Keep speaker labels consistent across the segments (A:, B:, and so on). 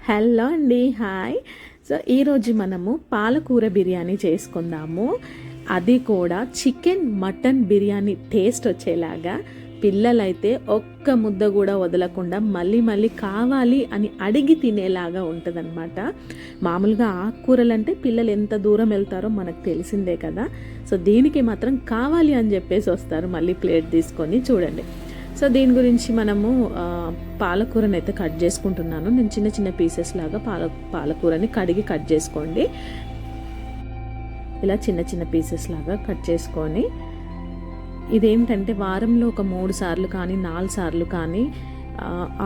A: Hello అండి, hi. So ఈరోజు మనము పాలకూర బిర్యానీ చేసుకుందాము. అది కూడా చికెన్ మటన్ బిర్యానీ టేస్ట్ వచ్చేలాగా. పిల్లలైతే ఒక్క ముద్ద కూడా వదలకుండా మళ్ళీ మళ్ళీ కావాలి అని అడిగి తినేలాగా ఉంటుందన్నమాట. మామూలుగా ఆకుకూరలు అంటే పిల్లలు ఎంత దూరం వెళ్తారో మనకు తెలిసిందే కదా. సో దీనికి మాత్రం కావాలి అని చెప్పేసి వస్తారు మళ్ళీ ప్లేట్ తీసుకొని. చూడండి, సో దీని గురించి మనము పాలకూరని అయితే కట్ చేసుకుంటున్నాను. నేను చిన్న చిన్న పీసెస్ లాగా పాలకూరని కడిగి కట్ చేసుకోండి. ఇలా చిన్న చిన్న పీసెస్ లాగా కట్ చేసుకొని, ఇదేంటంటే వారంలో ఒక 3 సార్లు కానీ 4 సార్లు కానీ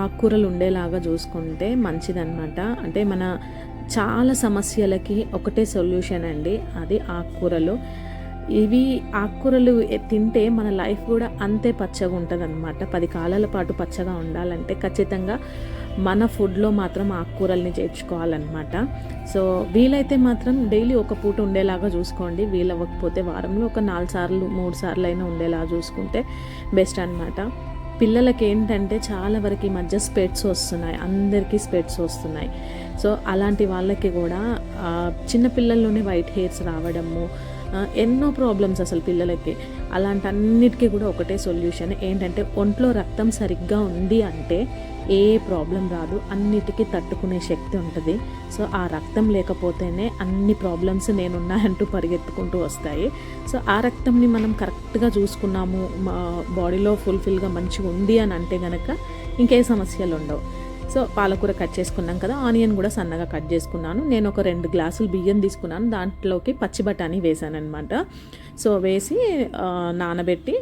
A: ఆకుకూరలు ఉండేలాగా చూసుకుంటే మంచిదన్నమాట. అంటే మన చాలా సమస్యలకి ఒకటే సొల్యూషన్ అండి, అది ఆకుకూరలు. ఇవి ఆకుకూరలు తింటే మన లైఫ్ కూడా అంతే పచ్చగా ఉంటుంది అనమాట. 10 కాలాల పాటు పచ్చగా ఉండాలంటే ఖచ్చితంగా మన ఫుడ్లో మాత్రం ఆకుకూరల్ని చేర్చుకోవాలన్నమాట. సో వీలైతే మాత్రం డైలీ ఒక పూట ఉండేలాగా చూసుకోండి. వీలవ్వకపోతే వారంలో ఒక 4 సార్లు 3 సార్లు అయినా ఉండేలా చూసుకుంటే బెస్ట్ అనమాట. పిల్లలకి ఏంటంటే చాలా వరకు ఈ మధ్య స్పెట్స్ వస్తున్నాయి, అందరికీ స్పెట్స్ వస్తున్నాయి. సో అలాంటి వాళ్ళకి కూడా చిన్నపిల్లల్లోనే వైట్ హెయిర్స్ రావడము, ఎన్నో ప్రాబ్లమ్స్ అసలు పిల్లలకి. అలాంటన్నిటికీ కూడా ఒకటే సొల్యూషన్ ఏంటంటే, ఒంట్లో రక్తం సరిగ్గా ఉంది అంటే ఏ ప్రాబ్లం రాదు, అన్నిటికీ తట్టుకునే శక్తి ఉంటుంది. సో ఆ రక్తం లేకపోతేనే అన్ని ప్రాబ్లమ్స్ నేనున్నాయంటూ పరిగెత్తుకుంటూ వస్తాయి. సో ఆ రక్తంని మనం కరెక్ట్గా చూసుకున్నాము, మా బాడీలో ఫుల్ఫిల్గా మంచిగా ఉంది అని అంటే కనుక ఇంకే సమస్యలు ఉండవు. సో పాలకూర కట్ చేసుకున్నాం కదా, ఆనియన్ కూడా సన్నగా కట్ చేసుకున్నాను. నేను ఒక 2 గ్లాసులు బియ్యం తీసుకున్నాను, దాంట్లోకి పచ్చి బఠానీ వేసాను అనమాట. సో వేసి నానబెట్టి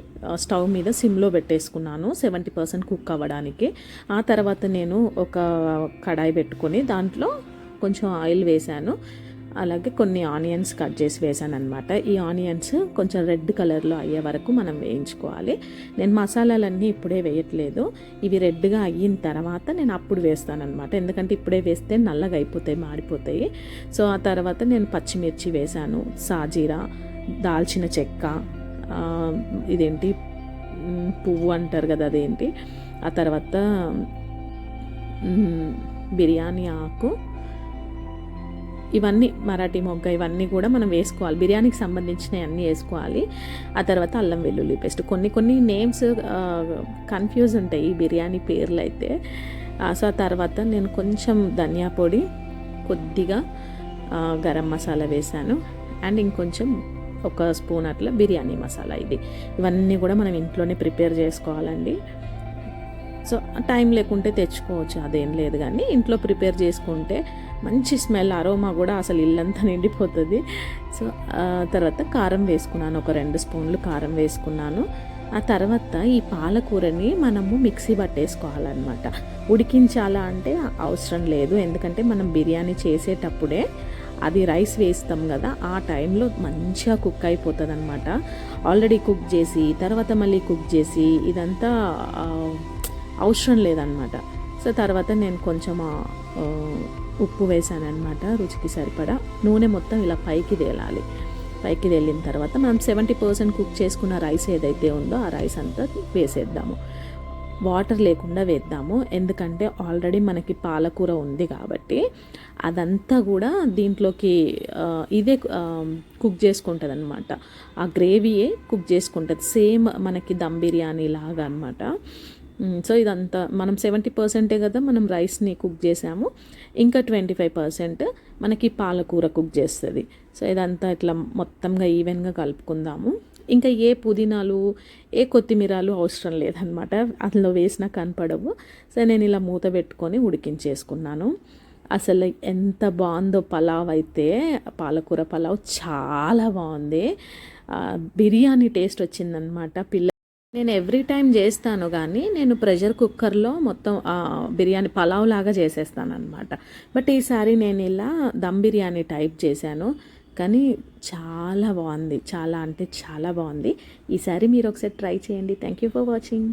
A: స్టవ్ మీద సిమ్లో పెట్టేసుకున్నాను 70% కుక్ అవ్వడానికి. ఆ తర్వాత నేను ఒక కడాయి పెట్టుకొని దాంట్లో కొంచెం ఆయిల్ వేసాను, అలాగే కొన్ని ఆనియన్స్ కట్ చేసి వేసాను అనమాట. ఈ ఆనియన్స్ కొంచెం రెడ్ కలర్లో అయ్యే వరకు మనం వేయించుకోవాలి. నేను మసాలాలన్నీ ఇప్పుడే వేయట్లేదు, ఇవి రెడ్గా అయిన తర్వాత నేను అప్పుడు వేస్తాను అనమాట. ఎందుకంటే ఇప్పుడే వేస్తే నల్లగా అయిపోతాయి, మాడిపోతాయి. సో ఆ తర్వాత నేను పచ్చిమిర్చి వేసాను, సాజీరా, దాల్చిన చెక్క, ఇదేంటి పువ్వు అంటారు కదా అదేంటి, ఆ తర్వాత బిర్యానీ ఆకు, ఇవన్నీ మరాఠీ మొగ్గ, ఇవన్నీ కూడా మనం వేసుకోవాలి. బిర్యానీకి సంబంధించినవి అన్నీ వేసుకోవాలి. ఆ తర్వాత అల్లం వెల్లుల్లి పేస్ట్. కొన్ని నేమ్స్ కన్ఫ్యూజ్ ఉంటాయి ఈ బిర్యానీ పేర్లు అయితే. సో ఆ తర్వాత నేను కొంచెం ధనియా పొడి, కొద్దిగా గరం మసాలా వేసాను, అండ్ ఇంకొంచెం ఒక స్పూన్ అట్లా బిర్యానీ మసాలా. ఇవన్నీ కూడా మనం ఇంట్లోనే ప్రిపేర్ చేసుకోవాలండి. సో టైం లేకుంటే తెచ్చుకోవచ్చు, అదేం లేదు, కానీ ఇంట్లో ప్రిపేర్ చేసుకుంటే మంచి స్మెల్, అరోమా కూడా అసలు ఇల్లంతా నిండిపోతుంది. సో తర్వాత కారం వేసుకున్నాను, ఒక 2 స్పూన్లు కారం వేసుకున్నాను. ఆ తర్వాత ఈ పాలకూరని మనము మిక్సీ పట్టేసుకోవాలన్నమాట. ఉడికించాలా అంటే అవసరం లేదు, ఎందుకంటే మనం బిర్యానీ చేసేటప్పుడే అది రైస్ వేస్తాం కదా, ఆ టైంలో మంచిగా కుక్ అయిపోతుంది అనమాట. ఆల్రెడీ కుక్ చేసి తర్వాత మళ్ళీ కుక్ చేసి ఇదంతా అవసరం లేదనమాట. సో తర్వాత నేను కొంచెం ఉప్పు వేసాను అనమాట, రుచికి సరిపడా. నూనె మొత్తం ఇలా పైకి తేలాలి. పైకి తేలిన తర్వాత మనం 70% కుక్ చేసుకున్న రైస్ ఏదైతే ఉందో ఆ రైస్ అంతా వేసేద్దాము. వాటర్ లేకుండా వేద్దాము, ఎందుకంటే ఆల్రెడీ మనకి పాలకూర ఉంది కాబట్టి అదంతా కూడా దీంట్లోకి ఇదే కుక్ చేసుకుంటుంది అనమాట. ఆ గ్రేవీయే కుక్ చేసుకుంటుంది, సేమ్ మనకి దమ్ బిర్యానీ లాగా అనమాట. సో ఇదంతా మనం 70% కదా మనం రైస్ని కుక్ చేసాము, ఇంకా 25% మనకి పాలకూర కుక్ చేస్తుంది. సో ఇదంతా ఇట్లా మొత్తంగా ఈవెన్గా కలుపుకుందాము. ఇంకా ఏ పుదీనాలు ఏ కొత్తిమీరాలు అవసరం లేదనమాట, అందులో వేసినా కనపడవు. సో నేను ఇలా మూత పెట్టుకొని ఉడికించేసుకున్నాను. అసలు ఎంత బాగుందో పలావ్ అయితే, పాలకూర పలావ్ చాలా బాగుంది. బిర్యానీ టేస్ట్ వచ్చిందనమాట. నేను ఎవ్రీ టైం చేస్తాను, కానీ నేను ప్రెషర్ కుక్కర్లో మొత్తం బిర్యానీ పలావ్ లాగా చేసేస్తాను అనమాట. బట్ ఈసారి నేను ఇలా దమ్ బిర్యానీ టైప్ చేశాను, కానీ చాలా బాగుంది, చాలా అంటే చాలా బాగుంది. ఈసారి మీరు ఒకసారి ట్రై చేయండి. Thank you for watching.